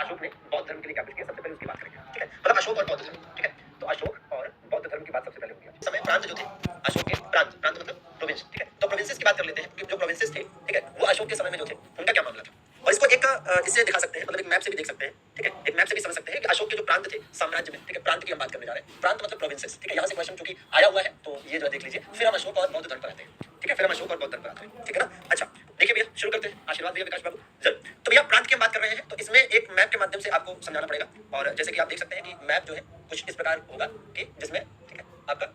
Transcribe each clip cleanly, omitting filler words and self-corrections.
अशोक ने बौद्ध धर्म के लिए क्या कुछ किया, सबसे पहले उसकी बात करेंगे, ठीक है। मतलब अशोक और बौद्ध धर्म, ठीक है। तो अशोक और बौद्ध धर्म की बात सबसे पहले होगी। समय प्रांत जो थे अशोक के, प्रांत प्रांत मतलब प्रोविंस, ठीक है। तो प्रोविंसेस की बात कर लेते हैं कि जो प्रोविंसेस थे, ठीक है, वो अशोक के समय में जो थे उनका क्या मामला था। और इसको एक इससे दिखा सकते हैं, मतलब एक मैप से भी देख सकते हैं, ठीक है। एक मैप से भी समझ सकते हैं कि अशोक के जो प्रांत थे साम्राज्य में, ठीक है, प्रांत की हम बात करने जा रहे हैं। प्रांत मतलब प्रोविंसेस, ठीक है। यहाँ से क्वेश्चन चूंकि आया हुआ है तो ये जो देख लीजिए, फिर हम अशोक और बौद्ध धर्म पर आते हैं, ठीक है। फिर हम अशोक और बौद्ध धर्म पर आते हैं, ठीक है ना। अच्छा देखिए भैया, शुरू करते हैं। आशीर्वाद भैया, विकास बाबू जरूर। तो भैया प्रांत की हम बात कर रहे हैं, तो इसमें एक मैप के माध्यम से आपको समझाना पड़ेगा। और जैसे कि आप देख सकते हैं कि मैप जो है कुछ इस प्रकार होगा कि जिसमें, ठीक है, आपका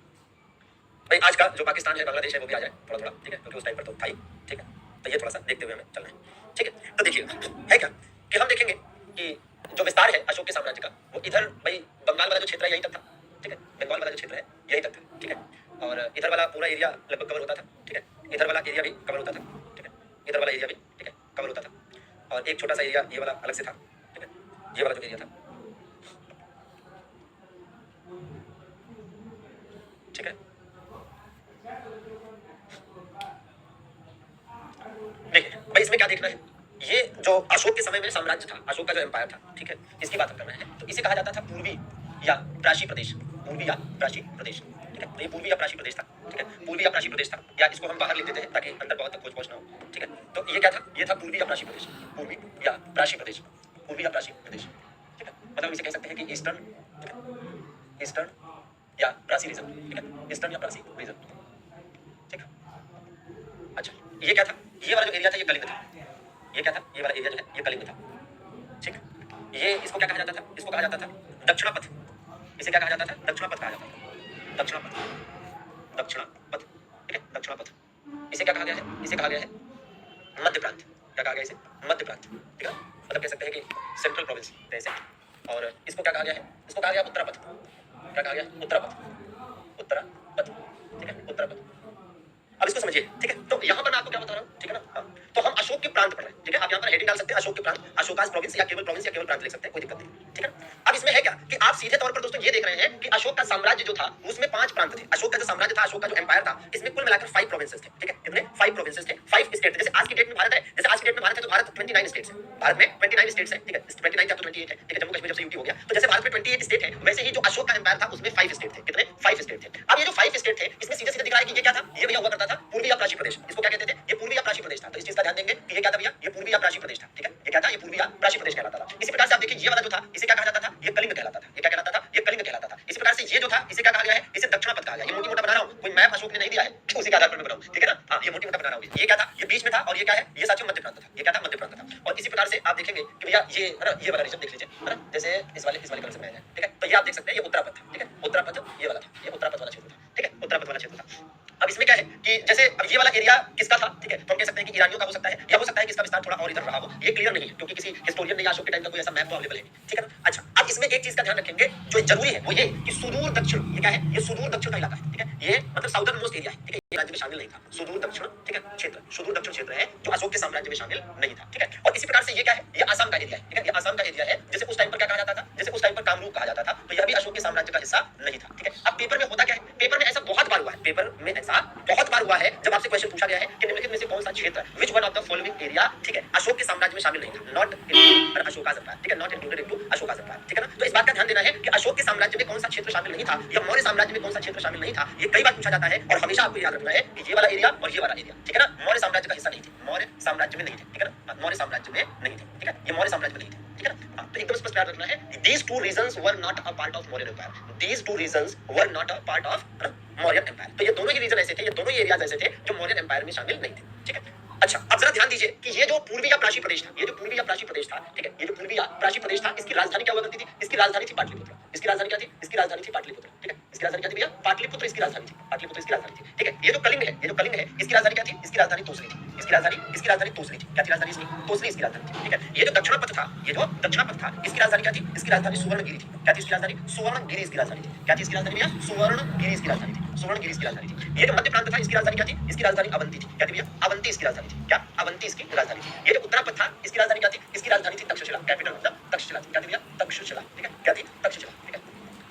भाई आज का जो पाकिस्तान है, बांग्लादेश है, वो भी आ जाए थोड़ा थोड़ा, ठीक है, क्योंकि उस टाइम पर तो था ही, ठीक है। तो ये थोड़ा सा देखते हुए हमें चलना है, ठीक है। तो देखिए है क्या कि हम देखेंगे कि जो विस्तार है अशोक के साम्राज्य का, वो इधर भाई बंगाल वाला जो क्षेत्र है यही तक था, ठीक है। बंगाल वाला जो क्षेत्र है यही तक था, ठीक है। और इधर वाला पूरा एरिया लगभग कवर होता था, ठीक है। इधर वाला एरिया भी कवर होता था, ठीक है। इधर वाला एरिया भी, ठीक है, कवर होता था। और एक छोटा सा एरिया ये वाला अलग से था, ठीक है। ये वाला जो एरिया था, ठीक है। देखिए भाई इसमें क्या देखना है, ये जो अशोक के समय में साम्राज्य था, अशोक का जो एम्पायर था, ठीक है, इसकी बात करना है। तो इसे कहा जाता था पूर्वी या प्राची प्रदेश, पूर्वी या प्राची प्रदेश, ठीक है। तो ये पूर्वी या प्राची प्रदेश था, ठीक है। पूर्वी या प्राची प्रदेश था, या इसको हम बाहर लिख देते हैं ताकि अंदर बहुत तक खोज पहुंचना हो, ठीक है। तो ये क्या था, ये था पूर्वी या प्राची प्रदेश, पूर्वी या प्राची प्रदेश, पूर्वी या प्राची प्रदेश, ठीक है। मतलब इसे कह सकते हैं कि ईस्टर्न, ठीक है, ईस्टर्न या प्राची रीजन, ठीक है, ईस्टर्न या प्राची रीजन, ठीक है। अच्छा ये क्या था, ये वाला जो एरिया था ये कलिंग था, ये क्या था, ये वाला एरिया जो है ये कलिंग था, ठीक है। ये इसको क्या कहा जाता था, इसको कहा जाता था दक्षिणापथ, इसे क्या कहा जाता था, दक्षिणापथ कहा जाता था, दक्षिणापथ, दक्षिणापथ, ठीक है, दक्षिणापथ। इसे क्या कहा गया है, इसे कहा गया है मध्य प्रांत, क्या कहा गया इसे, मध्य प्रांत, ठीक है। मतलब कह सकते हैं कि सेंट्रल प्रोविंस जैसे। और इसको क्या कहा गया है, इसको कहा गया उत्तरापथ, क्या कहा गया, उत्तरापथ, उत्तरापथ, ठीक है, उत्तरापथ। अब इसको समझिए, ठीक है। तो यहाँ पर मैं आपको क्या बता रहा हूँ, ठीक है ना। हाँ। तो हम अशोक के प्रांत पढ़ रहे हैं, ठीक है। आप यहाँ पर हेडिंग डाल सकते हैं अशोक के प्रांत, अशोकास प्रोविंस या केवल प्रोविंस या केवल प्रांत लिख सकते हैं, कोई दिक्कत नहीं, ठीक है। अब इसमें है क्या कि आप सीधे तौर पर दोस्तों ये देख रहे हैं कि अशोक का साम्राज्य जो था उसमें 5 प्रांत थे। अशोक का जो साम्राज्य था, अशोक का जो एम्पायर था, इसमें कुल मिलाकर 5 प्रोविंसेस थे, ठीक है। कितने, 5 प्रोविंसेस थे, 5 स्टेट थे। जैसे आज की डेट में भारत है, जैसे आज की डेट में भारत है, तो भारत 29 स्टेट्स है, भारत में 29 स्टेट्स है, ठीक है। 29 क्या तो 28 है, ठीक है। जम्मू कश्मीर जब से यूटी हो गया, तो जैसे भारत में 28 स्टेट है, वैसे ही जो अशोक का एम्पायर था उसमें 5 स्टेट थे, कितने, 5 स्टेट थे। अब ये जो 5 स्टेट थे, इसमें सीधे सीधे दिख रहा है कि ये क्या था, ये भैया हुआ करता था पूर्वी या प्राची प्रदेश। इसको क्या कहते थे, ये पूर्वी या प्राची प्रदेश था। तो इस चीज का ध्यान देंगे कि ये क्या था भैया, ये पूर्वी या प्राची प्रदेश था, ठीक है। ये क्या था, ये पूर्वी या प्राची प्रदेश कहलाता था। इसी प्रकार से आप देखिए ये वाला जो था इसे क्या कहा जाता था, ये कलिंग कहलाता था। ये क्या कहलाता था, ये कलिंग कहलाता था। इसी प्रकार से ये जो था इसे क्या कहा गया है, इसे दक्षिणापथ कहा गया। ये मोटी मोटा बना रहा हूं, कोई मैप अशोक ने नहीं दिया है, उसी के आधार पर मैं बनाऊं, ठीक है ना। हां ये मोटी मोटा बना रहा हूं। ये क्या था, ये बीच में था, और ये क्या है, ये साथियों मध्य प्रांत था। ये क्या था, मध्य प्रांत था। और इसी प्रकार से आप देखेंगे कि भैया ये है ना, ये वाला रीजन देख लीजिए, है ना। जैसे इस वाले कलर से बनाया है, ठीक है। तो ये आप देख सकते हैं, ये उत्तरापथ था, ठीक है। उत्तरापथ ये वाला था, ये उत्तरापथ वाला क्षेत्र था, ठीक है, उत्तरापथ वाला क्षेत्र था। अब इसमें क्या है कि जैसे अब ये वाला एरिया किसका था, ठीक है। तो हम कह सकते हैं कि ईरानियों का हो सकता है, या हो सकता है कि इसका विस्तार थोड़ा और इधर रहा हो। ये क्लियर नहीं है क्योंकि किसी हिस्टोरियन ने अशोक के टाइम का कोई ऐसा मैप तो अवेलेबल है, ठीक है ना। अच्छा अब इसमें एक चीज का ध्यान रखेंगे जो जरूरी है, वो ये कि सुदूर दक्षिण, ये क्या है, ये सुदूर दक्षिण का इलाका है, ठीक है। ये मतलब साउदर्न मोस्ट एरिया है, ठीक है। ये राज्य में शामिल नहीं था, सुदूर दक्षिण, ठीक है, क्षेत्र, सुदूर दक्षिण क्षेत्र है जो अशोक के साम्राज्य में शामिल नहीं था, ठीक है। और इसी प्रकार से ये क्या है, ये आसाम का एरिया है, ठीक है। ये आसाम का एरिया है। जैसे उस टाइम पर क्या कहा जाता था, जैसे उस टाइम पर कामरूप कहा जाता था, तो यह भी अशोक के साम्राज्य का हिस्सा नहीं था, ठीक है। अब पेपर में होता क्या है, पेपर में ऐसा बहुत बार हुआ है, पेपर में ऐसा बहुत बार हुआ है जब आपसे क्वेश्चन पूछा गया है कि निम्नलिखित में से कौन सा क्षेत्र, which one of the following area, ठीक है, अशोक के साम्राज्य में शामिल नहीं था, नॉट इंक्लूडेड अशोकास एम्पायर, ठीक है, नॉट इंक्लूडेड इनटू अशोकास एम्पायर, ठीक है ना। तो इस बात का ध्यान देना है कि अशोक के साम्राज्य में कौन सा क्षेत्र शामिल नहीं था, या मौर्य साम्राज्य में कौन सा क्षेत्र शामिल नहीं था। ये कई बार पूछा जाता है और हमेशा आपको याद रखना है कि ये वाला एरिया और ये वाला एरिया, ठीक है ना, मौर्य साम्राज्य का हिस्सा नहीं थे, मौर्य साम्राज्य में नहीं थे, ठीक है ना, मौर्य साम्राज्य में नहीं थे, ठीक है, ये मौर्य साम्राज्य में नहीं थे, ठीक है ना। तो एकदम स्पष्ट याद रखना है, these two regions were not a part of Mauryan Empire, these two regions were not a part of Mauryan Empire। तो ये दोनों ही रीजन ऐसे थे, ये दोनों ही एरियाज ऐसे थे जो मौर्यन एम्पायर में शामिल नहीं थे, ठीक है। अच्छा अब जरा ध्यान दीजिए कि ये जो पूर्वी या प्राची प्रदेश था, ये जो पूर्वी या प्राची प्रदेश था, ठीक है, ये जो पूर्वी या प्राची प्रदेश था, इसकी राजधानी क्या हुआ करती थी, इसकी राजधानी थी पाटलिपुत्र। इसकी राजधानी क्या थी, इसकी राजधानी थी पाटलिपुत्र, ठीक है। इसकी राजधानी क्या थी भैया, पाटलिपुत्र इसकी राजधानी थी, पाटलिपुत्र इसकी राजधानी थी, ठीक है। ये जो कलिंग है, ये जो कलिंग है, इसकी राजधानी क्या थी, इसकी राजधानी तोसली थी, इसकी राजधानी तोसली थी। क्या थी राजधानी इसकी, तोसली इसकी राजधानी थी, ठीक है। ये जो दक्षिणापथ था, ये जो दक्षिणापथ था, इसकी राजधानी क्या थी, इसकी राजधानी सुवर्णगिरी थी। क्या थी इसकी राजधानी, सुवर्णगिरी इसकी राजधानी थी। क्या थी इसकी राजधानी भैया, सुवर्णगिरी इसकी राजधानी थी, सुवर्णगिरी इसकी राजधानी थी। ये जो मध्य प्रांत था, इसकी राजधानी क्या थी, इसकी राजधानी अवंती थी। क्या थी भैया, अवंती इसकी राजधानी थी। क्या, अवंती इसकी राजधानी थी। ये जो उत्तरापथ था, इसकी राजधानी क्या थी, इसकी राजधानी थी तक्षशिला, कैपिटल मतलब तक्षशिला। क्या थी भैया, तक्षशिला, ठीक है। क्या थी, तक्षशिला, ठीक है,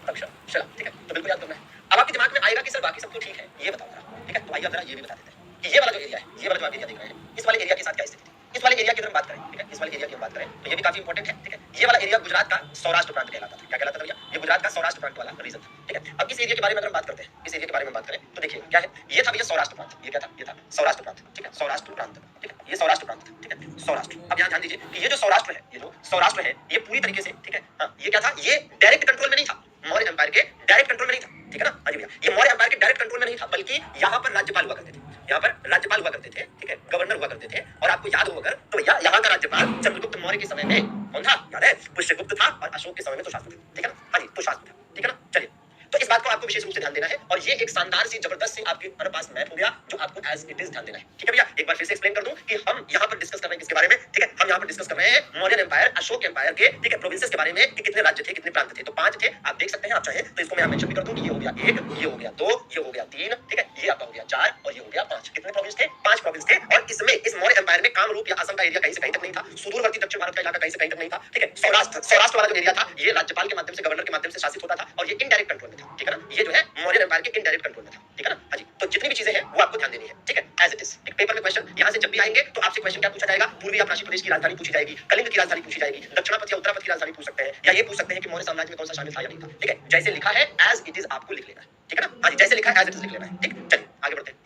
तक्षशिला, ठीक है। तो बिल्कुल याद करना है। अब आपके दिमाग में आएगा कि सर बाकी सब तो ठीक है, ये बताओ जरा, ठीक है। तो आइए जरा ये भी बता देते हैं कि ये वाला जो एरिया है, ये वाला जो आप एरिया देख रहे हैं, इस वाले एरिया के साथ क्या स्थिति थी। इस वाले एरिया की अगर हम बात करें, ठीक है, इस वाले एरिया की हम बात करें तो ये भी काफी इंपॉर्टेंट है, ठीक है। ये वाला एरिया गुजरात का सौराष्ट्र प्रांत कहलाता था। क्या कहलाता था भैया? ये गुजरात का सौराष्ट्र प्रांत वाला रीजन था, ठीक है। अब इस एरिया के बारे में अगर हम बात करते हैं, इस एरिया के बारे में बात करें तो देखिए क्या है, ये था भैया सौराष्ट्र प्रांत। ये क्या था? ये था सौराष्ट्र प्रांत, ठीक है, सौराष्ट्र प्रांत, ठीक है, ये सौराष्ट्र प्रांत था, ठीक है, सौराष्ट्र। अब यहाँ ध्यान दीजिए कि ये जो सौराष्ट्र है, ये जो सौराष्ट्र है, ये पूरी तरीके से, ठीक है, हाँ, ये क्या था? ये डायरेक्ट कंट्रोल में नहीं था, मौर्य एम्पायर के डायरेक्ट कंट्रोल में नहीं था, ठीक है ना? हाँ जी भैया, ये मौर्य एम्पायर के डायरेक्ट कंट्रोल में नहीं था, बल्कि यहाँ पर राज्यपाल हुआ करते थे, यहाँ पर राज्यपाल हुआ करते थे, ठीक है, गवर्नर हुआ करते थे। और आपको याद हो अगर तो भैया यहाँ का राज्यपाल चंद्रगुप्त मौर्य के समय में कौन था? याद है? पुष्यगुप्त था। और अशोक के समय में तुषार था, ठीक है ना? हाँ जी, तुषार था, ठीक है ना? चलिए, तो इस बात को आपको विशेष रूप से ध्यान देना है। और ये एक शानदार सी जबरदस्त सी आपके पास मैप हो गया जो आपको एज इट इज ध्यान देना है, ठीक है भैया। एक बार फिर से एक्सप्लेन कर दूं कि हम यहाँ पर डिस्कस कर रहे हैं किसके बारे में, ठीक है, हम यहाँ पर डिस्कस कर रहे हैं मौर्यन एम्पायर, अशोक एम्पायर के, ठीक है, प्रोविंसेस के बारे में कि कितने राज्य थे, कितने प्रांत थे। तो 5 थे, आप देख सकते हैं, आप चाहें तो इसको मैं मेंशन भी कर दूं कि ये हो गया 1, ये हो गया 2, ये हो गया 3, ठीक है, ये आपका हो गया 4 और ये हो गया 5। कितने प्रोविंस थे? 5 प्रोविंस थे। और इसमें इस मौर्य एम्पायर में कामरूप या असम का एरिया कहीं से कहीं तक नहीं था, सुदूरवर्ती दक्षिण भारत का इलाका कहीं से कहीं तक नहीं था, ठीक है। सौराष्ट्र वाला जो एरिया था ये राज्यपाल के माध्यम से, गवर्नर के माध्यम से शासित होता था और ये इनडायरेक्ट कंट्रोल में था, ठीक है ना? ये जो है मौर्य एम्पायर के इनडायरेक्ट कंट्रोल में था, ठीक है ना? हाँ जी, तो जितनी भी चीजें हैं वो आपको ध्यान देनी है, ठीक है, एज इट इज। एक पेपर में क्वेश्चन यहाँ से जब भी आएंगे तो आपसे क्वेश्चन क्या पूछा जाएगा? पूर्वी या प्राचीन प्रदेश की राजधानी पूछी जाएगी, कलिंग की राजधानी पूछी जाएगी, दक्षिणापथ या उत्तरापथ की राजधानी पूछ सकते हैं, या ये पूछ सकते हैं कि मौर्य साम्राज्य में कौन सा शामिल था या नहीं था, ठीक है। जैसे लिखा है एज इट इज आपको लिख लेना है, ठीक है ना? हाँ जी, जैसे लिखा है एज इट इज लिख लेना है, ठीक। चलिए आगे बढ़ते हैं।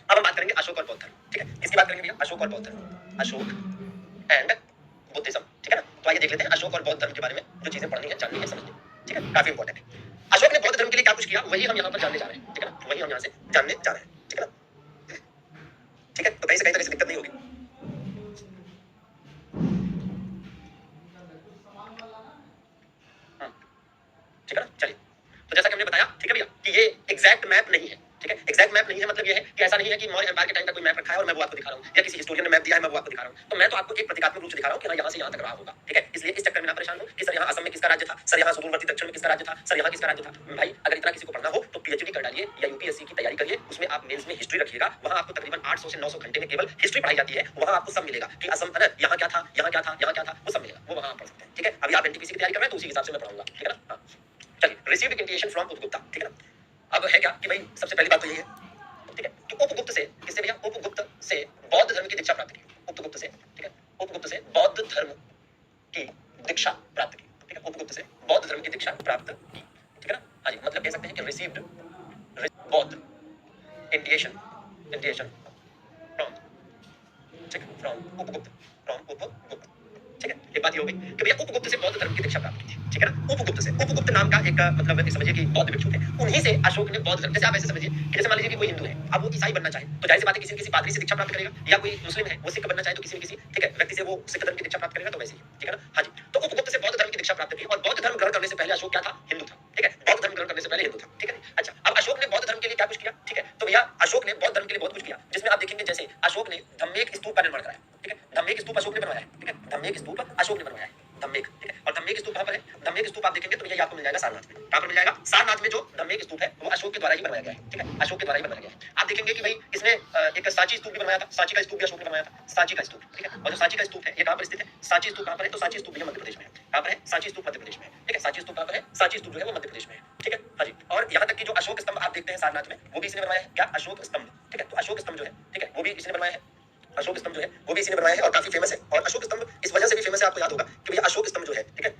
अब हम बात करेंगे अशोक और बौद्ध धर्म, ठीक है। किसकी बात करेंगे भैया? अशोक और बौद्ध धर्म, अशोक एंड बुद्धिज्म, ठीक है ना? तो आइए देख लेते हैं अशोक और बौद्ध धर्म के बारे में जो चीजें पढ़नी है, जाननी है, समझनी है, ठीक है, काफी इंपॉर्टेंट है। अशोक ने बौद्ध धर्म के लिए क्या कुछ किया वही हम यहाँ पर जानने जा रहे हैं, ठीक है ना? वही हम यहाँ से जानने जा रहे हैं, ठीक है ना? ठीक है, तो कहीं से कहीं तक ऐसी दिक्कत नहीं होगी। ठीक है ना? चलिए, तो जैसा कि हमने बताया, ठीक है भैया, कि ये एग्जैक्ट मैप नहीं है, ठीक है। एग्जैक्ट मैप नहीं है मतलब ये है कि ऐसा नहीं है कि मौर्य एम्पायर के टाइम का कोई मैप रखा है और मैं वो आपको दिखा रहा हूँ, या किसी हिस्टोरियन ने मैप दिया है मैं वो आपको दिखा रहा हूँ। तो मैं तो आपको एक प्रतीकात्मक रूप से दिखा रहा हूँ कि हाँ यहाँ से यहाँ तक रहा होगा, ठीक है। इसलिए इस चक्कर में ना परेशान हूँ कि सर यहाँ असम में किसका राज्य था, सर यहाँ सुदूरवर्ती दक्षिण में किसका राज्य था, सर यहाँ किसका राज्य था। भाई अगर इतना किसी को पढ़ना हो तो पीएचडी कर डालिए या यूपीएससी की तैयारी करिए, उसमें आप मेंस में हिस्ट्री रखिएगा, वहाँ आपको तकरीबन 800 से 900 घंटे में केवल हिस्ट्री पढ़ाई जाती है, वहाँ आपको सब मिलेगा कि असम यहाँ क्या था, यहाँ क्या था, यहाँ क्या था, वो सब मिलेगा, वो वहाँ आप पढ़ सकते हैं, ठीक है। अभी आप एनटीपीसी की तैयारी कर रहे हैं तो उसी हिसाब से मैं पढ़ाऊंगा, ठीक है ना? हाँ चलिए, रिसीव्ड इंडिकेशन फ्रॉम उपगुप्ता, ठीक है ना? अब है क्या कि भाई सबसे पहली बात तो यही है, ठीक है, कि उपगुप्त से किससे भैया? उपगुप्त से बौद्ध धर्म की दीक्षा प्राप्त की, उपगुप्त से, ठीक है, उपगुप्त से बौद्ध धर्म की दीक्षा प्राप्त की, ठीक है, उपगुप्त से बौद्ध धर्म की दीक्षा प्राप्त की, ठीक है ना? हाँ जी, मतलब कह सकते हैं कि रिसीव्ड बौद्ध इंडिकेशन, इंडिकेशन फ्रॉम, ठीक है, फ्रॉम उपगुप्त, फ्रॉम उपगुप्त, ठीक है। एक बात ये हो गई कि भैया उपगुप्त से बौद्ध धर्म की दीक्षा प्राप्त की थी, ठीक है ना? उपगुप्त से, उपगुप्त नाम का एक मतलब समझिए कि बौद्ध भिक्षु थे, उन्हीं से अशोक ने बौद्ध धर्म, जैसे आप ऐसे समझिए कि जैसे मान लीजिए कि कोई हिंदू है, अब वो ईसाई बनना चाहे तो जाहिर सी बात है किसी न किसी पादरी से दीक्षा प्राप्त करेगा, या कोई मुस्लिम है वो सिख बनना चाहे तो किसी न किसी, ठीक है, व्यक्ति से वो सिख धर्म की दीक्षा प्राप्त करेगा, तो वैसे ही, ठीक है ना? हाँ जी, तो उपगुप्त से बौद्ध धर्म की दीक्षा प्राप्त की और बौद्ध धर्म ग्रहण करने से पहले अशोक क्या था? हिंदू था, ठीक है, बौद्ध धर्म ग्रहण करने से पहले हिंदू था, ठीक है। अच्छा, अब अशोक ने बौद्ध धर्म के लिए क्या कुछ किया, ठीक है, तो भैया अशोक ने बौद्ध धर्म के लिए बहुत कुछ किया, जिसमें आप देखेंगे जैसे अशोक ने धम्मेक स्तूप का निर्माण कराया, ठीक है, धम्मेक स्तूप अशोक ने बनवाया है, ठीक है, धम्मेक स्तूप अशोक ने बनवाया है, धम्मेक, ठीक है। और धम्मेक स्तूप कहाँ पर है? धम्मेक स्तूप आप देखेंगे तो ये आपको मिल जाएगा सारनाथ में। कहाँ पर मिल जाएगा? सारनाथ में जो धम्मेक स्तूप है वो अशोक के द्वारा ही बनवाया गया है, ठीक है, अशोक के द्वारा ही बनवाया गया है। आप देखेंगे कि भाई इसने एक सांची स्तूप भी बनवाया था, सांची का स्तूप भी अशोक ने बनवाया था, सांची का स्तूप, ठीक है। और जो सांची का स्तूप है ये कहाँ पर स्थित है? सांची स्तूप कहाँ पर है? तो सांची स्तूप भी मध्य प्रदेश में है। कहाँ पर है? सांची स्तूप मध्य प्रदेश में है, ठीक है। सांची स्तूप कहाँ पर है? सांची स्तूप जो है वो मध्य प्रदेश में है, ठीक है। हाँ जी, और यहाँ तक कि जो अशोक स्तंभ आप देखते हैं सारनाथ में वो भी इसने बनवाया है। क्या? अशोक स्तंभ, ठीक है। तो अशोक स्तंभ जो है, ठीक है, वो भी इसने बनवाया है। अशोक स्तंभ जो है वो भी इसी ने बनवाया है और काफी फेमस है। और अशोक स्तंभ इस वजह से भी फेमस है, आपको याद होगा कि भैया अशोक स्तंभ जो है, ठीक है,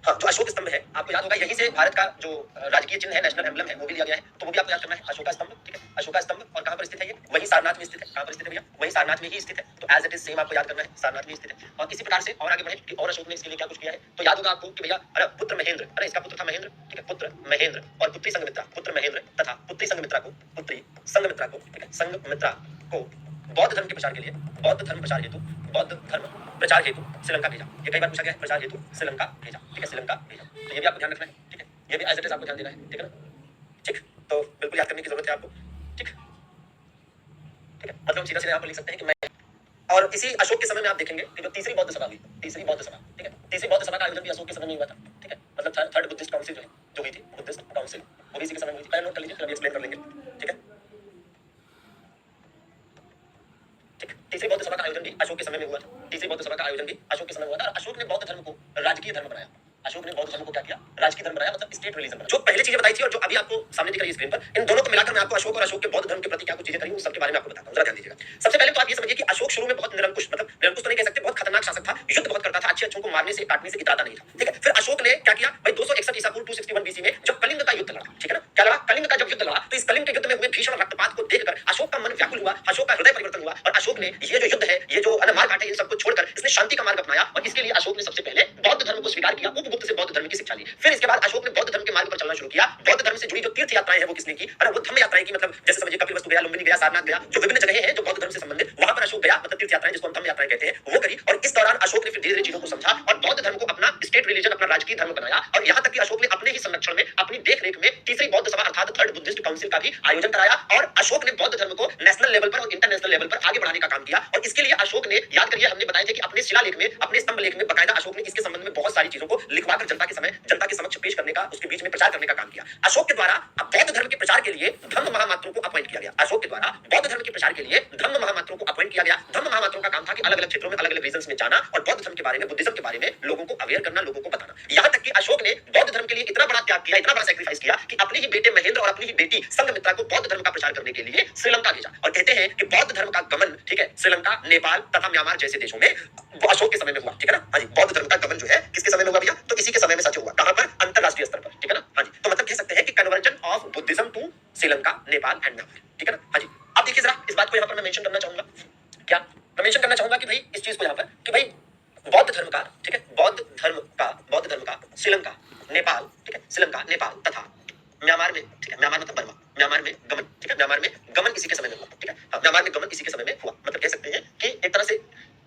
हाँ, जो अशोक स्तंभ है आपको याद होगा यहीं से भारत का जो राजकीय चिन्ह है, नेशनल एम्बलम है, वो भी लिया गया है, तो वो भी आपको याद करना है, अशोका स्तंभ, ठीक है, अशोका स्तंभ। और कहाँ पर स्थित है ये? वही सारनाथ में स्थित है। कहाँ पर स्थित है भैया? वही सारनाथ में ही स्थित है। तो एज इट इज सेम आपको याद करना है, सारनाथ में स्थित है। और इसी प्रकार से और आगे बढ़े कि और अशोक ने इसके लिए क्या कुछ किया है, तो याद होगा आपको कि भैया अरे पुत्र महेंद्र, अरे इसका पुत्र था महेंद्र, ठीक है, पुत्र महेंद्र और पुत्री संघमित्रा, पुत्र महेंद्र तथा पुत्री संघमित्रा को, पुत्री संघमित्रा को, ठीक है, संघमित्रा को बौद्ध धर्म के प्रचार के लिए, बौद्ध धर्म प्रचार हेतु, बौद्ध धर्म प्रचार हेतु श्रीलंका भेजा। ये कई बार पूछा गया है, प्रचार हेतु श्रीलंका भेजा, ठीक है, श्रीलंका भेजा। तो ये भी आपको ध्यान रखना है, ठीक है, ये भी एज इट इज आपको ध्यान देना है, ठीक है ना? ठीक, तो बिल्कुल याद करने की जरूरत है आपको, ठीक, ठीक है, मतलब सीधा सीधा यहाँ पर लिख सकते हैं कि मैं। और इसी अशोक के समय में आप देखेंगे कि जो तीसरी बौद्ध सभा हुई, तीसरी बौद्ध सभा, ठीक है, तीसरी बौद्ध सभा का आयोजन भी अशोक के समय में हुआ था, ठीक है, मतलब थर्ड बुद्धिस्ट काउंसिल जो है, जो हुई थी बुद्धिस्ट काउंसिल, वो भी इसी के समय में हुई थी। पहले नोट कर लीजिए, फिर अभी एक्सप्लेन कर लेंगे, ठीक है। तीसरी बौद्ध सभा का आयोजन भी अशोक के समय में हुआ था। तीसरी बौद्ध सभा का आयोजन भी अशोक के समय में हुआ था और अशोक ने बौद्ध धर्म को राजकीय धर्म बनाया। अशोक ने बौद्ध धर्म को क्या किया, राजकीय धर्म बनाया, मतलब स्टेट रिलीजन बनाया। जो पहले चीजें बताई थी और जो अभी आपको सामने दिख रही है स्क्रीन पर, इन दोनों को मिलाकर मैं आपको अशोक और अशोक के बौद्ध धर्म के प्रति क्या कुछ चीजें करी उस सबके बारे में आपको बताता हूं, जरा ध्यान दीजिएगा। सबसे पहले तो आप ये समझिए कि अशोक शुरू में बहुत निरंकुश, मतलब निरंकुश तो नहीं कह सकते, बहुत खतरनाक शासक था, युद्ध बहुत करता था, अच्छे अच्छों को मारने से काटने से इतराता नहीं था, ठीक है। फिर अशोक ने क्या किया भाई, 261 ईसा पूर्व 261 बीसी में जब कलिंग का युद्ध लड़ा, ठीक है ना, क्या लड़ा, कलिंग का जब युद्ध लड़ा, तो इस कलिंग के युद्ध में हुए भीषण रक्तपात को देखकर अशोक का मन व्याकुल हुआ, अशोक का हृदय परिवर्तन हुआ और अशोक ने ये जो युद्ध है, ये जो मार काट है, इन सबको छोड़कर इसने शांति का मार्ग अपनाया और इसके लिए अशोक ने सबसे पहले बौद्ध धर्म को स्वीकार किया, उपगुप्त से बौद्ध धर्म की शिक्षा ली। फिर इसके बाद अशोक ने बौद्ध धर्म के मार्ग पर चलना शुरू किया। बौद्ध धर्म से जुड़ी जो तीर्थ यात्राएं हैं वो किसने की, और वो धम्म यात्राएं की, मतलब जैसे समझिए कपिलवस्तु गया, लुम्बिनी गया, सारनाथ गया, जो विभिन्न जगहें हैं जो बौद्ध धर्म से संबंधित, वहां पर अशोक गया, मतलब तीर्थ यात्राएं जिसको हम धम्म यात्राएं कहते हैं, वो करी। और इस दौरान अशोक ने फिर धीरे-धीरे चीजों को समझा और बौद्ध धर्म को अपना स्टेट रिलीजन, अपना राजकीय धर्म बनाया। और यहां तक कि अशोक ने अपने ही संरक्षण में, अपनी देखरेख में तीसरी बौद्ध सभा अर्थात थर्ड बुद्धिस्ट काउंसिल का भी आयोजन कराया और अशोक ने बौद्ध धर्म को नेशनल लेवल पर और इंटरनेशनल लेवल पर आगे बढ़ाने का काम किया। और इसके लिए अशोक ने, याद करिए हमने बताया था कि अपने शिलालेख में, अपने स्तंभ लेख में बकायदा अशोक ने इसके संबंध में बहुत सारी चीजों को लिखवाकर जनता के समक्ष पेश करने का, उसके बीच में प्रचार करने का काम किया। अशोक के द्वारा बौद्ध धर्म के प्रचार के लिए धम्म महामात्रों को अपॉइंट किया गया। अशोक के द्वारा बौद्ध धर्म के प्रचार के लिए धम्म महामात्रों को अपॉइंट किया गया। धम्म महामात्रों का काम था कि अलग अलग क्षेत्रों में, अलग अलग रीजन्स में जाना और बौद्ध धर्म के बारे में, बुद्धिज्म के बारे में लोगों को अवेयर करना, लोगों को बताना। यहां तक कि अशोक ने बौद्ध धर्म के लिए इतना बड़ा त्याग किया, इतना बड़ा सैक्रिफाइस किया कि अपने ही बेटे महेंद्र और अपनी ही बेटी संघमित्रा को बौद्ध धर्म का प्रचार करने के लिए श्रीलंका भेजा। और कहते हैं कि बौद्ध धर्म का गमन, ठीक है, श्रीलंका, नेपाल तथा म्यांमार जैसे देशों में अशोक के समय में हुआ, ठीक है ना। हाँ जी, बौद्ध धर्म का गमन जो है किसके समय में हुआ भैया, तो इसी के समय में सच हुआ। कहां पर, अंतरराष्ट्रीय स्तर पर, ठीक है ना। हाँ जी, तो मतलब कह सकते हैं कि conversion of Buddhism to Sri Lanka, Nepal and Myanmar, ठीक है ना। हाँ जी, अब देखिए जरा इस बात को यहां पर मैं मेंशन करना चाहूंगा, क्या मैं मेंशन करना चाहूंगा कि भाई इस चीज को यहां पर कि भाई बौद्ध धर्म का, ठीक है, बौद्ध धर्म का श्रीलंका, नेपाल, ठीक है, श्रीलंका, नेपाल तथा म्यांमार में, ठीक है, म्यांमार मतलब बर्मा, म्यांमार में गमन, ठीक है, म्यांमार में गमन इसी के समय में हुआ, ठीक है। हाँ, म्यांमार में गमन इसी के समय में हुआ, मतलब कह सकते हैं कि एक तरह से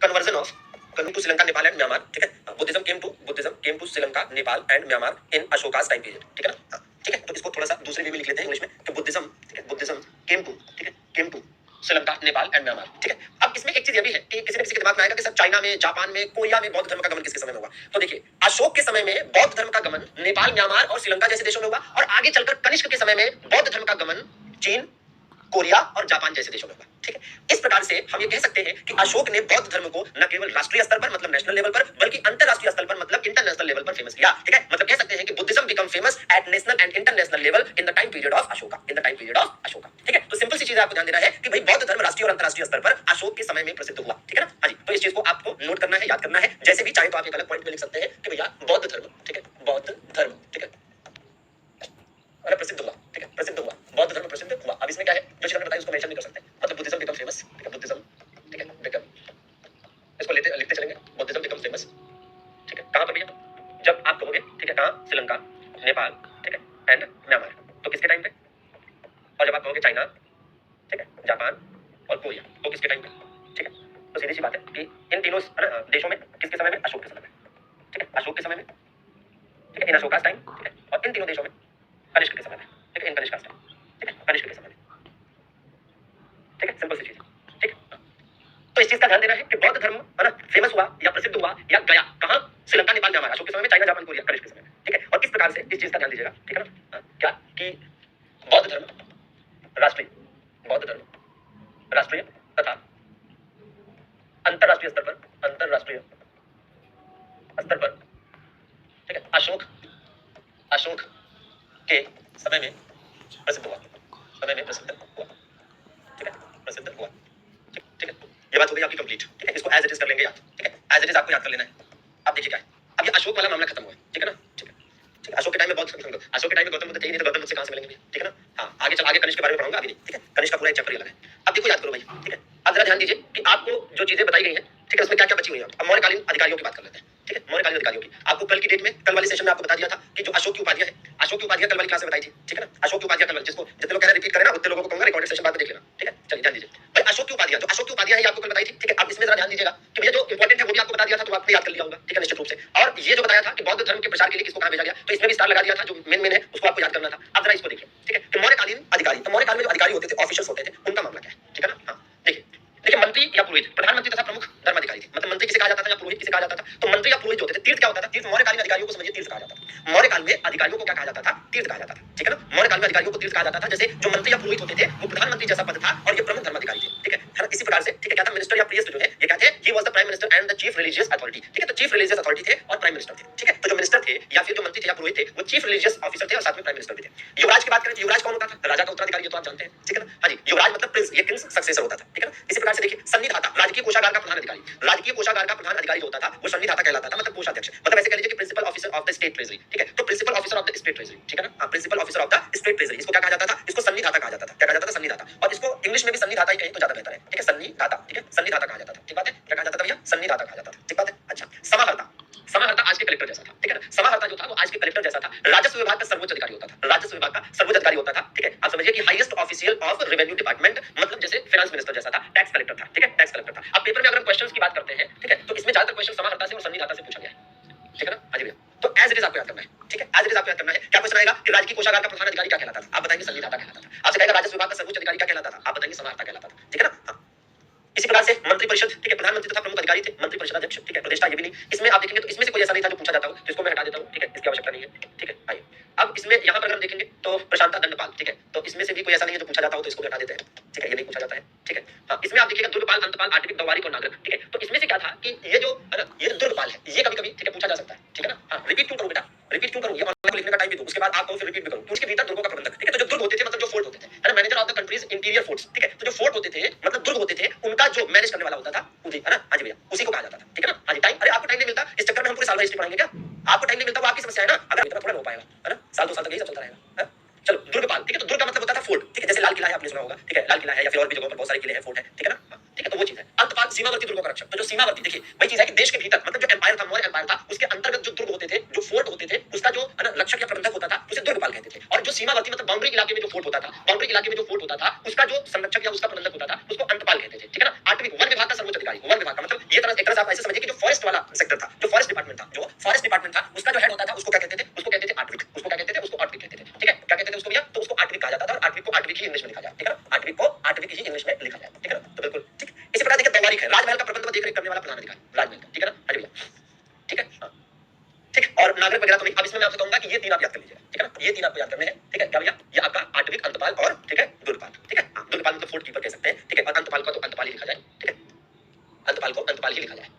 conversion of to Sri Lanka, Nepal and Myanmar, ठीक है। Buddhism came to Sri Lanka, Nepal and Myanmar in Ashoka's time period, ठीक है ना। हाँ, ठीक है, तो इसको थोड़ा सा दूसरे वे में लिख लेते हैं इंग्लिश में कि बुद्धिज्म, ठीक है, बुद्धिज्म केम टू, ठीक है, केम to Sri Lanka, Nepal and Myanmar, ठीक है। अब इसमें एक चीज ये भी है कि किसी न किसी के दिमाग में आएगा कि सर चाइना में, जापान में, कोरिया में बौद्ध धर्म का गमन किसके समय में हुआ। तो देखिए अशोक के समय में बौद्ध धर्म का गमन नेपाल, म्यांमार और श्रीलंका जैसे देशों में हुआ और आगे चलकर कनिष्क के समय में बौद्ध धर्म का गमन चीन, कोरिया और जापान जैसे देशों में हुआ, ठीक है। इस प्रकार से हम ये कह सकते हैं कि अशोक ने बौद्ध धर्म को न केवल राष्ट्रीय स्तर पर, मतलब नेशनल लेवल पर, बल्कि अंतरराष्ट्रीय स्तर पर, मतलब इंटरनेशनल लेवल पर फेमस किया, ठीक है। मतलब कह सकते हैं कि Buddhism become famous eight national and international level in the time period of Ashoka, in the time period of Ashoka, ठीक है। तो सिंपल सी चीज आपको ध्यान देना है कि भाई बौद्ध धर्म राष्ट्रीय और अंतरराष्ट्रीय स्तर पर अशोक के समय में प्रसिद्ध हुआ, ठीक है ना। हाँ जी, तो इस चीज को आपको नोट करना है, याद करना है। जैसे भी चाहे तो आप एक अलग पॉइंट में लिख सकते हैं कि भैया बौद्ध धर्म, ठीक है, बौद्ध धर्म, ठीक है, प्रसिद्ध हुआ, ठीक है, प्रसिद्ध हुआ, बौद्ध धर्म प्रसिद्ध हुआ। अब इसमें क्या है, जो चीज बताई उसको मेंशन नहीं कर सकते, मतलब बुद्धिज्म बिकम फेमस, ठीक है, बुद्धिज्म, ठीक है, बिकम, इसको लिखते चलेंगे, बुद्धिज्म बिकम फेमस, ठीक है। कहां पर भैया, जब आप कहोगे, ठीक है, कहां, श्रीलंका, नेपाल, ठीक है, एंड म्यांमार, तो किसके टाइम पे, और जब आप कहोगे चाइना, ठीक है, जापान और कोरिया, तो किसके टाइम पे, ठीक है। तो सीधी सी बात है कि इन तीनों देशों में किसके समय में, अशोक के समय में, ठीक है, अशोक के समय में, ठीक है, इन अशोकास टाइम, ठीक है, और इन तीनों देशों में कनिष्क के समय में, ठीक है, इन कनिष्क टाइम, ठीक है, कनिष्क के समय में, ठीक है, सिंपल सी चीज है, ठीक है। तो इस चीज का ध्यान देना है कि बौद्ध धर्म है ना फेमस हुआ या प्रसिद्ध हुआ या गया कहां, श्रीलंका, नेपाल, म्यांमार, अशोक के समय में, चाइना, जापान, कोरिया, कनिष्क के समय में, ठीक है। और किस प्रकार से इस चीज का ध्यान दीजिएगा, ठीक है ना। क्या कि बौद्ध धर्म राष्ट्रीय, बौद्ध धर्म राष्ट्रीय तथा अंतरराष्ट्रीय स्तर पर, अंतरराष्ट्रीय स्तर पर, ठीक है, अशोक के समय में प्रसिद्ध हुआ, समय में प्रसिद्ध हुआ, ठीक है, प्रसिद्ध हुआ, ठीक है। ये बात हो गई आपकी कंप्लीट, ठीक है। इसको एज इट इज कर लेंगे याद, ठीक है, एज इट इज आपको याद कर लेना है। अब देखिए क्या है, अब ये अशोक वाला मामला खत्म हुआ है, ठीक है ना, ठीक है, ठीक है। अशोक के टाइम में बहुत, अशोक के टाइम में गौतम बुद्ध थे ही नहीं, तो गौतम बुद्ध से कहां से मिलेंगे, ठीक है ना। हाँ, आगे कनिष्क के बारे में पढ़ाऊंगा, अभी नहीं, ठीक है, कनिष्क का पूरा एक चैप्टर ही अलग है। अब देखो याद करो भाई, ठीक है। अब जरा ध्यान दीजिए कि आपको जो चीजें बताई गई हैं, ठीक है, उसमें क्या क्या बची हुई है। अब मौर्यकालीन अधिकारियों की बात कर लेते हैं, ठीक है, मौर्यकालीन अधिकारियों की। आपको कल की डेट में, कल वाले सेशन में आपको बता दिया था कि जो अशोक की उपाधियां है, अशोक की उपाधियां कल वाली क्लास में बताई थी, ठीक है ना। अशोक की उपाधियां कल, जिसको जितने लोग कह रहे हैं रिपीट करें ना, उतने लोगों को कहूंगा रिकॉर्डेड सेशन बाद में देख लेना, ठीक है। चलिए ध्यान दीजिए भाई, अशोक की उपाधियां, जो अशोक की उपाधियां है आपको कल बताई थी, ठीक है। अब इसमें जरा ध्यान दीजिएगा कि भैया जो इंपॉर्टेंट है वो भी आपको बता दिया था, तो आपने याद कर लिया होगा, ठीक है, निश्चित रूप से। और ये जो बताया था कि बौद्ध धर्म के प्रचार के लिए किसको कहां भेजा गया, तो इसमें भी स्टार लगा दिया था, जो मेन है उसको आपको याद करना था। अब जरा इसको देखिए, ठीक है, कि मौर्यकालीन अधिकारी, तो मौर्यकाल में जो अधिकारी होते थे, ऑफिशियल्स होते थे, उनका मामला क्या है, ठीक है ना। हाँ, देखिए देखिए, मंत्री या पुरोहित, प्रधानमंत्री तथा प्रमुख धर्माधिकारी थे। मतलब मंत्री किसे कहा जाता था या पुरोहित किसे कहा जाता था, तो मंत्री या पुरोहित होते थे। तीर्थ क्या होता था, तीर्थ मौर्यकालीन अधिकारियों को समझिए तीर्थ कहा जाता था। मौर्यकाल में अधिकारियों को क्या कहा जाता था, तीर्थ कहा जाता था, ठीक है ना। मौर्यकाल में अधिकारियों को तीर्थ कहा जाता था। जैसे जो मंत्री या पुरोहित होते थे वो प्रधानमंत्री जैसा पद था और ये प्रमुख धर्माधिकारी थे। ठीक है ना, इसी प्रकार से ठीक है क्या था, मिनिस्टर या प्रीस्ट जो है ये क्या थे, he was the prime minister and the chief religious authority, ठीक है, तो चीफ रिलीजियस अथॉरिटी थे और प्राइम मिनिस्टर थे, ठीक है, तो जो मिनिस्टर थे या फिर जो मंत्री थे या पुरोहित थे वो चीफ रिलीजियस ऑफिसर थे और साथ में प्राइम मिनिस्टर भी थे। युवराज की बात करें तो युवराज कौन होता था, राजा का उत्तराधिकारी, ये तो आप जानते हैं, ठीक है ना, हाँ जी, युवराज मतलब प्रिंस, ये किंग्स सक्सेसर होता था, ठीक है ना। इसी प्रकार से देखिए सन्निधाता, राजकीय कोषागार का प्रधान अधिकारी, राजकीय कोषागार का प्रधान अधिकारी जो होता था वो सन्निधाता कहलाता था, मतलब कोषाध्यक्ष, मतलब ऐसे कह लीजिए कि principal officer of the state treasury, ठीक है, तो principal officer of the state treasury, ठीक है ना, principal officer of the state treasury, इसको क्या कहा जाता था, इसको सन्निधाता कहा जाता था, क्या कहा जाता था, सन्निधाता, और इसको इंग्लिश में भी सन्निधाता ही कहें तो ज्यादा बेहतर है, ठीक है, सन्निधाता, ठीक है, सन्निधाता कहा जाता था, ठीक बात है, क्या कहा जाता था भैया, सन्निधाता कहा जाता था, ठीक बात है। अच्छा, समाहर्ता, समाहर्ता आज के कलेक्टर जैसा था, ठीक है ना, समाहर्ता जो था वो आज के कलेक्टर जैसा था, राजस्व विभाग का सर्वोच्च अधिकारी होता था, राजस्व विभाग का सर्वोच्च अधिकारी होता था, ठीक है, आप समझिए कि highest official of revenue department, मतलब जैसे फाइनेंस मिनिस्टर जैसा था, टैक्स कलेक्टर था, ठीक है, टैक्स कलेक्टर था। अब पेपर में अगर हम क्वेश्चंस की बात करते हैं, ठीक है, तो इसमें ज्यादातर क्वेश्चन समाहर्ता से और सन्निधाता से पूछा गया है, ठीक है ना, हाँ जी भैया, तो एज इट इज आपको याद करना है, ठीक है, एज इट इज आपको याद करना है। क्या क्वेश्चन आएगा कि राजकीय कोषागार का प्रधान अधिकारी क्या कहलाता था, आप बताएंगे सन्निधाता कहलाता था। आपसे कहेगा राजस्व विभाग का सर्वोच्च अधिकारी क्या कहलाता था, आप बताएंगे समाहर्ता कहलाता था, ठीक है ना, हाँ। इसी प्रकार से मंत्री परिषद, ठीक है, प्रधानमंत्री तथा प्रमुख अधिकारी थे, मंत्री परिषद अध्यक्ष, ठीक है, प्रतिष्ठा ये भी नहीं, इसमें आप देखेंगे तो इसमें से कोई ऐसा नहीं था जो पूछा जाता हो, तो इसको मैं हटा देता हूं, ठीक है, इसकी आवश्यकता नहीं है, ठीक है, आइए अब इसमें यहां पर अगर हम देखेंगे तो प्रशांता दंडपाल, ठीक है, तो इसमें से भी कोई ऐसा नहीं है जो पूछा जाता हो, तो इसको भी हटा देते हैं, ठीक है, ये नहीं पूछा जाता है, ठीक है, हाँ, इसमें आप देखिएगा दुर्गपाल, अंतपाल, आटविक, दौवारिक और नागरिक, ठीक है, तो इसमें से क्या था कि ये जो है ना, ये दुर्गपाल है, ये कभी-कभी ठीक है पूछा जा सकता है, ठीक है ना, हाँ, रिपीट क्यों करूं बेटा, रिपीट क्यों करूं, ये ऑनलाइन लिखने का टाइम भी दूं, उसके बाद आप कहो फिर रिपीट भी करूं, तो उसके भीतर दुर्गों का प्रबंधक, ठीक है, तो जो दुर्ग होते थे मतलब जो फोर्ट होते थे, है ना, manager of the countries interior forts, ठीक है, तो जो फोर्ट होते थे मतलब दुर्ग होते थे उनका जो मैनेज करने वाला होता था उसी, है ना, हाँ जी भैया, उसी को कहा जाता था, ठीक है ना, हाँ जी, टाइम, अरे आपको टाइम नहीं मिलता, इस चक्कर में हम पूरे साल भर हिस्ट्री पढ़ाएंगे क्या, आपको टाइम नहीं मिलता, वो आपकी समस्या है ना, अगर इतना थोड़ा हो पाएगा, है ना, साल 2 साल तक यही सब चलता रहेगा, है? चलो दुर्गपाल, ठीक है, तो दुर्ग का मतलब होता था फोर्ट, ठीक है, जैसे लाल किला है आपने सुना होगा, ठीक है, लाल किला है या फिर और भी जगहों पर बहुत सारे किले हैं, फोर्ट है, ठीक है ना, हाँ, ठीक है, तो वो चीज है। अंतपाल सीमावर्ती दुर्गों का रक्षक, तो जो सीमावर्ती, देखिए वही चीज है कि देश के भीतर मतलब जो एम्पायर था, मौर्य एम्पायर था, उसके अंतर्गत जो दुर्ग होते थे, जो फोर्ट होते थे, उसका जो है ना रक्षक या प्रबंधक होता था उसे दुर्गपाल कहते थे, और जो सीमावर्ती मतलब बाउंड्री इलाके में जो फोर्ट होता था, बाउंड्री इलाके में जो फोर्ट होता था उसका जो संरक्षक या उसका प्रबंधक होता था उसको अंतपाल कहते थे, ठीक है ना। आठवीं, वन विभाग का सर्वोच्च अधिकारी, वन विभाग का मतलब ये तरह एक तरह से आप ऐसे समझिए कि जो फॉरेस्ट वाला सेक्टर था, जो फॉरेस्ट डिपार्टमेंट था, जो फॉरेस्ट डिपार्टमेंट था उसका जो हेड होता था उसको क्या कहते थे, उसको कहते थे आठवीं, उसको क्या कहते थे, उसको आठवीं कहते थे, ठीक है, क्या कहते थे उसको भैया, तो उसको आठवीं कहा जाता था, और आठवीं को आठवीं की इंग्लिश में लिखा जाए, ठीक है ना, आठवीं को आठवीं की ही इंग्लिश में लिखा जाए, ठीक है ना, तो बिल्कुल ठीक। इसी प्रकार देखिए दौवारिक है, राजमहल का प्रबंध व देखरेख करने वाला प्रधान अधिकारी, राजमहल का, ठीक है ना, हाँ जी भैया, ठीक है, हाँ ठीक, और नागरिक वगैरह तो नहीं, अब इसमें मैं आपसे कहूंगा कि ये तीन आप याद कर लीजिए, ठीक है ना, ये तीन आपको याद करने हैं, ठीक है, क्या भैया, ये आपका आठवीं, अंतपाल और ठीक है दुर्गपाल, ठीक है, हाँ, दुर्गपाल मतलब फोर्ट कीपर कह सकते हैं, ठीक है, और अंतपाल को तो अंतपाल ही लिखा जाए, ठीक है, अंतपाल को अंतपाल ही लिखा जाए,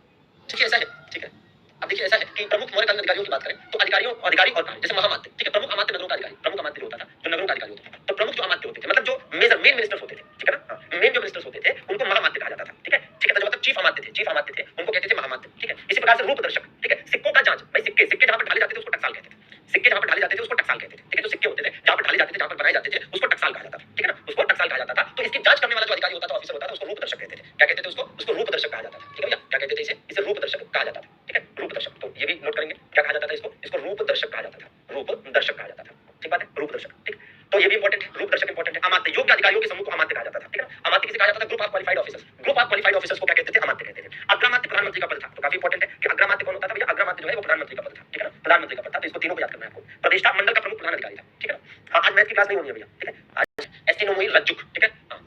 ठीक है, ऐसा है, ठीक है। अब देखिए ऐसा है कि प्रमुख मौर्यकालीन अधिकारियों की बात करें तो अधिकारियों, अधिकारी और कार्य, जैसे महामात्य, ठीक है, प्रमुख अमात्य नगरों का अधिकारी, प्रमुख अमात्य जो होता था, जो नगरों का अधिकारी होता था, तो प्रमुख जो अमात्य होते थे मतलब जो मेन मिनिस्टर्स होते थे, ठीक है ना, मेन जो मिनिस्टर्स होते थे उनको महामात्य कहा जाता था, ठीक है, ठीक है, तो जो मतलब चीफ अमात्य थे, चीफ अमात्य थे उनको कहते थे महामात्य, ठीक है। इसी प्रकार से रूप दर्शक, ठीक है, सिक्कों का जांच, भाई सिक्के, सिक्के जहां पर ढाले जाते थे उसको टकसाल कहते थे, सिक्के जहां पर ढाले जाते थे उसको टकसाल कहते थे, ठीक है, जो सिक्के होते थे जहां पर ढाले जाते थे, जहां पर बनाए जाते थे उसको टकसाल कहा जाता था, ठीक है ना, उसको टकसाल कहा जाता था। तो इसकी जांच करने वाला जो अधिकारी होता था, ऑफिसर होता था, उसको रूप दर्शक कहते थे, क्या कहते थे उसको, उसको रूप दर्शक कहा जाता था, ठीक है भैया, क्या कहते थे इसे, इसे रूप दर्शक कहा जाता था, ठीक है, रूप दर्शक, तो ये भी नोट करेंगे क्या कहा जाता था इसको, इसको रूप दर्शक कहा जाता था, रूप दर्शक कहा जाता था, ठीक बात है, रूप दर्शक, ठीक, तो ये भी इंपॉर्टेंट है, रूप दर्शक इंपॉर्टेंट है। अमात्य, योग्य अधिकारियों के समूह को अमात्य कहा जाता था, ठीक है ना, अमात्य किसे कहा जाता था, group of qualified officers, group of qualified officers को क्या कहते थे, अमात्य कहते थे। अग्रमात्य प्रधानमंत्री का पद था, तो काफी इंपॉर्टेंट है कि अग्रमात्य कौन होता था भैया, अग्रमात्य जो है वो प्रधानमंत्री का पद था, ठीक है ना, प्रधानमंत्री का पद था, तो इसको तीनों को याद करना है आपको। प्रतिष्ठा मंडल का प्रमुख प्रधान अधिकारी था, ठीक है ना, हाँ, आज मैथ की क्लास नहीं होनी है भैया, ठीक है, आज एस्ट्रोनोमी रज्जुक, ठीक है, हाँ,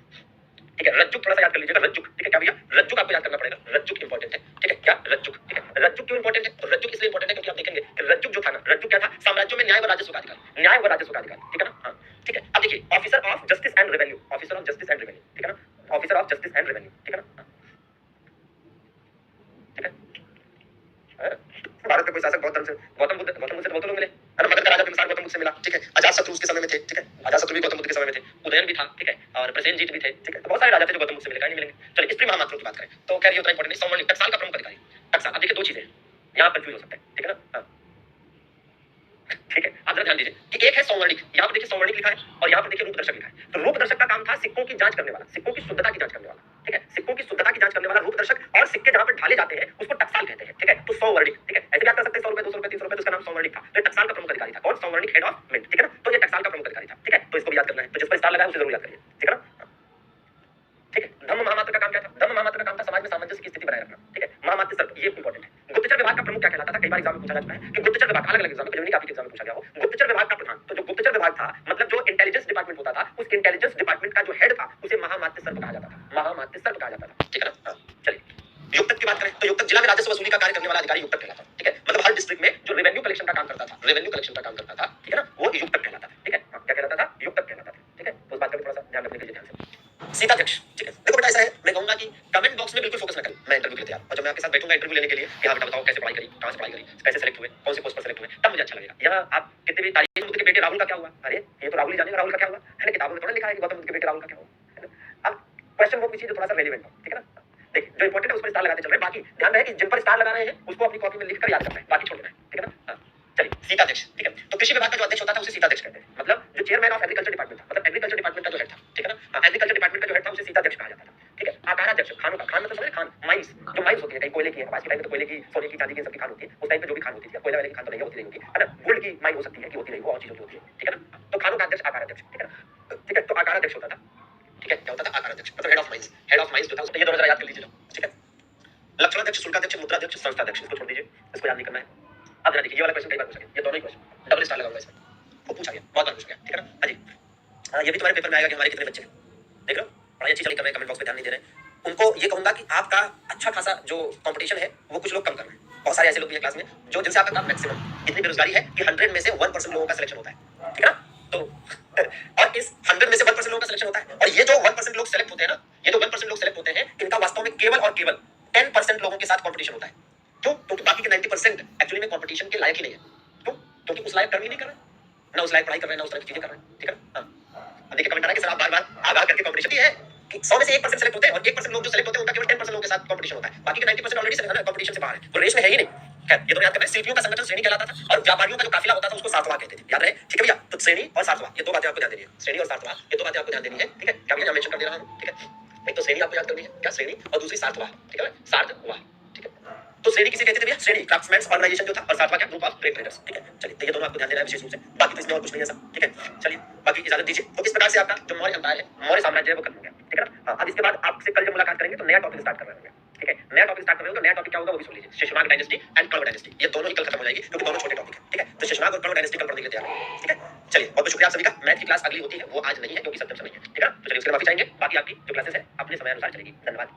ठीक है, रज्जुक थोड़ा सा याद कर लीजिएगा, रज्जुक, ठीक है, क्या भैया, रज्जुक आपको याद करना पड़ेगा, रज्जुक इंपॉर्टेंट है, ठीक है, क्या रज्जुक, ठीक है, रज्जुक क्यों इंपॉर्टेंट है, तो रज्जुक इसलिए इंपॉर्टेंट है क्योंकि आप देखेंगे कि रज्जुक जो था ना, रज्जुक क्या था, साम्राज्यों में न्याय व राजस्व का अधिकार, न्याय व राजस्व का अधिकार, ठीक है ना, हाँ, ठीक है। अब देखिए officer of justice and revenue, officer of justice and revenue, ठीक है ना, officer of justice and revenue, ठीक है ना, हाँ, ठीक है, हाँ? भारत में कोई शासक गौतम बुद्ध से बहुत लोग मिले, है ना, मगध का राजा बिम्बिसार गौतम बुद्ध से मिला, ठीक है, अजात शत्रु उसके समय में थे, ठीक है, अजात शत्रु भी गौतम बुद्ध के समय में थे, उदयन भी था, ठीक है, और प्रसेनजीत भी थे, ठीक है, तो बहुत सारे राजा थे जो गौतम बुद्ध से मिले, कहीं नहीं मिलेंगे। चलिए स्त्री महामात्रों की बात करें तो खैर ये उतना इंपॉर्टेंट नहीं, सौवर्णिक, टकसाल का प्रमुख अधिकारी, टकसाल, अब देखिए दो चीजें यहाँ कंफ्यूज हो सकता है, ठीक है ना, हाँ, ठीक है, आप जरा ध्यान दीजिए कि एक है सौवर्णिक, यहाँ पर देखिए सौवर्णिक लिखा है और यहाँ पर देखिए रूप दर्शक लिखा है, तो रूप दर्शक का काम था सिक्कों की जांच करने वाला, सिक्कों की शुद्धता की जांच करने वाला, ठीक है, सिक्कों की शुद्धता की जांच करने वाला रूप दर्शक, और सिक्के जहां पर ढाले जाते हैं उसको टकसाल कहते हैं, ठीक है, तो सौवर्णिक, ठीक है, ऐसे क्या कर सकते हैं, 100 रुपए 200 रुपए 300 रुपए, तो उसका नाम सौवर्णिक था, तो टकसाल का प्रमुख अधिकारी था, कौन, सौवर्णिक हेड ऑफ मिंट, ठीक है ना, तो ये टकसाल का प्रमुख अधिकारी था, ठीक है, तो इसको भी याद करना है, तो जिस पर स्टार लगा है उसे जरूर याद करिए, ठीक है ना, ठीक है। धम्म महामात्र का काम क्या था, धम्म महामात्र का काम था समाज में सामंजस्य की स्थिति बनाए रखना, ठीक है, महामात्र सर्प, ये इंपॉर्टेंट है। गुप्तचर विभाग का प्रमुख क्या कहलाता था, कई बार एग्जाम में पूछा जाता है कि गुप्तचर विभाग, अलग अलग एग्जाम में, कभी काफी एग्जाम में पूछा गया हो, गुप्तचर विभाग का प्रधान, तो जो गुप्तचर विभाग था मतलब जो इंटेलिजेंस डिपार्टमेंट होता था, उस इंटेलिजेंस डिपार्टमेंट का जो हेड था उसे महामात्र सर्प कहा जाता था, महामात्र सर्प कहा जाता था, ठीक है ना, चलिए युक्तक की बात करें तो युक्तक जिला में राजस्व वसूली का कार्य करने वाला अधिकारी युक्तक कहलाता है, ठीक है, मतलब हर डिस्ट्रिक्ट में जो रेवेन्यू कलेक्शन का काम करता था, रेवेन्यू कलेक्शन का काम करता था, ठीक है ना, वो युक्तक कहलाता था, ठीक है, क्या कहलाता था, युक्तक कहलाता था, ठीक है, तो उस बात का भी थोड़ा सा ध्यान रखने के लिए ध्यान से। सीताध्यक्ष, ठीक है, देखो बेटा ऐसा है करूंगा इंटरव्यू लेने के लिए कि हाँ बेटा बताओ कैसे पढ़ाई करी, कहाँ से पढ़ाई करी, कैसे सेलेक्ट हुए, कौन से पोस्ट पर सेलेक्ट हुए, तब मुझे अच्छा लगेगा। यहाँ आप कितने भी तारीफ के बेटे राहुल का क्या हुआ, अरे ये तो राहुल ही जानेगा राहुल का क्या हुआ है ना, किताबों में थोड़ा लिखा है कि गौतम बुद्ध के बेटे राहुल का क्या हुआ है ना। अब क्वेश्चन वो पूछिए जो थोड़ा सा रेलिवेंट हो, ठीक है ना। देखिए जो इंपॉर्टेंट है उस पर स्टार लगाते चल रहे हैं, बाकी ध्यान रहे कि जिन पर स्टार लगा रहे हैं उसको अपनी कॉपी में लिखकर याद करना है, बाकी छोड़ देना है, ठीक है ना। चलिए सीताध्यक्ष, ठीक है। तो कृषि विभाग का जो अध्यक्ष होता था उसे सीताध्यक्ष कहते हैं, मतलब जो चेयरमैन ऑफ एग्रीकल्चर डिपार्टमेंट था, मतलब एग्रीकल्चर डिपार्टमेंट का जो हेड था, ठीक है ना। एग्रीकल्चर डिपार्टमेंट का जो हेड था उसे सीताध्यक्ष कहा जाता था, ठीक है। आकाराध्यक्ष खानों का, खान मतलब समझ खान माइंस, जो माइंस होती है कहीं कोयले की है, आज के टाइम में तो कोयले की, सोने की, चांदी की, सबकी खान होती है। उस टाइम पे जो भी खान होती थी, कोयले वाले की खान तो नहीं होती, नहीं होगी है ना। गोल्ड की माइन हो सकती है कि होती नहीं, वो और चीज होती है, ठीक है ना। तो खानों का अध्यक्ष आकाराध्यक्ष, ठीक है ना, ठीक है। तो आकाराध्यक्ष होता था, ठीक है। क्या होता था आकाराध्यक्ष, मतलब head of mines, head of mines जो था, ये दोनों जरा याद कर लीजिए, ठीक है। लक्षणाध्यक्ष, शुल्काध्यक्ष, मुद्राध्यक्ष, संस्थाध्यक्ष, इसको छोड़ दीजिए, इसको याद नहीं करना है। अब जरा देखिए ये वाला क्वेश्चन कई बार पूछा गया, ये दोनों ही क्वेश्चन डबल स्टार लगा हुआ है इसमें, वो पूछा गया, बहुत बार पूछा गया, ठीक है ना। हाँ जी, हाँ, ये भी तुम्हारे पेपर में आएगा कि हमारे कितने बच्चे हैं, देख लो पढ़ाई अच्छी चल कर रहे हैं, कमेंट बॉक्स में ध्यान नहीं दे रहे हैं, उनको ये कहूंगा कि आपका अच्छा खासा जो कंपटीशन है वो कुछ लोग कम कर रहे हैं। बहुत सारे ऐसे लोग भी हैं क्लास में जो जिनसे आपका काम मैक्सिमम, इतनी बेरोजगारी है कि 100 में से 1% लोगों का सिलेक्शन होता है, ठीक है ना। तो और इस 100 में से 1% लोगों का सिलेक्शन होता है, और ये जो 1% लोग सेलेक्ट होते हैं ना, ये जो 1% लोग सेलेक्ट होते हैं, इनका वास्तव में केवल और केवल 10% लोगों के साथ कंपटीशन होता है। क्यों? क्योंकि बाकी के 90% एक्चुअली में कंपटीशन के लायक ही नहीं है। क्यों? क्योंकि उस लायक कर्म ही नहीं कर रहे, ना उस लायक पढ़ाई कर रहे हैं, ना उस तरह की चीजें कर रहे हैं, ठीक है ना। अब देखिए कमेंट आ रहा है कि सर आप बार-बार आगाह करके कंपटीशन है कि 100 में से 1% सेलेक्ट होते हैं, और 1% लोग जो सेलेक्ट होते हैं उनका केवल 10% लोगों के साथ कंपटीशन होता है, बाकी के 90% ऑलरेडी कंपटीशन से बाहर है, वो रेस में है ही नहीं। खैर ये तो याद करना है, शिल्पियों का संगठन श्रेणी कहलाता था, और व्यापारियों का जो काफिला होता था उसको सातवां कहते थे, याद रहे, ठीक है भैया। तो श्रेणी और सातवां, ये दो बातें आपको ध्यान देनी है, श्रेणी और सातवां, ये दो बातें आपको ध्यान देनी है, ठीक है। क्या भैया मेंशन कर दे रहा हूं, ठीक है। एक तो श्रेणी आपको याद करनी है, क्या श्रेणी, और दूसरी सातवां, ठीक है, सातवां, ठीक है। तो श्रेणी किसे कहते थे भैया, श्रेणी क्राफ्ट्समैन ऑर्गेनाइजेशन जो था, और सातवां क्या, ग्रुप ऑफ ट्रेड ट्रेडर्स, ठीक है। चलिए तो ये दोनों आपको ध्यान देना है विशेष रूप से, बाकी तो इसमें और कुछ नहीं है सब, ठीक है। चलिए बाकी इजाजत दीजिए। तो इस प्रकार से आपका जो मौर्य एम्पायर है, मौर्य साम्राज्य है, वो खत्म हो गया, ठीक है ना। हाँ, अब इसके बाद आपसे कल जब मुलाकात करेंगे तो नया टॉपिक स्टार्ट कर रहे होंगे, ठीक है। नया टॉपिक स्टार्ट कर रहे हो तो नया टॉपिक क्या होगा वो भी सुन लीजिए, Sheshnag dynasty and Kanva dynasty, ये दोनों ही कल खत्म हो जाएगी क्योंकि दोनों छोटे टॉपिक है, ठीक है। तो शेषनाग और कण्व डायनेस्टी कल पढ़ने के लिए तैयार है, ठीक है। चलिए बहुत बहुत शुक्रिया आप सभी का। मैथ की क्लास अगली होती है, वो आज नहीं है क्योंकि सप्तम समय है, ठीक है। तो चलिए उसके लिए माफी चाहेंगे, बाकी आपकी जो क्लासेस है अपने समय अनुसार चलेगी। धन्यवाद।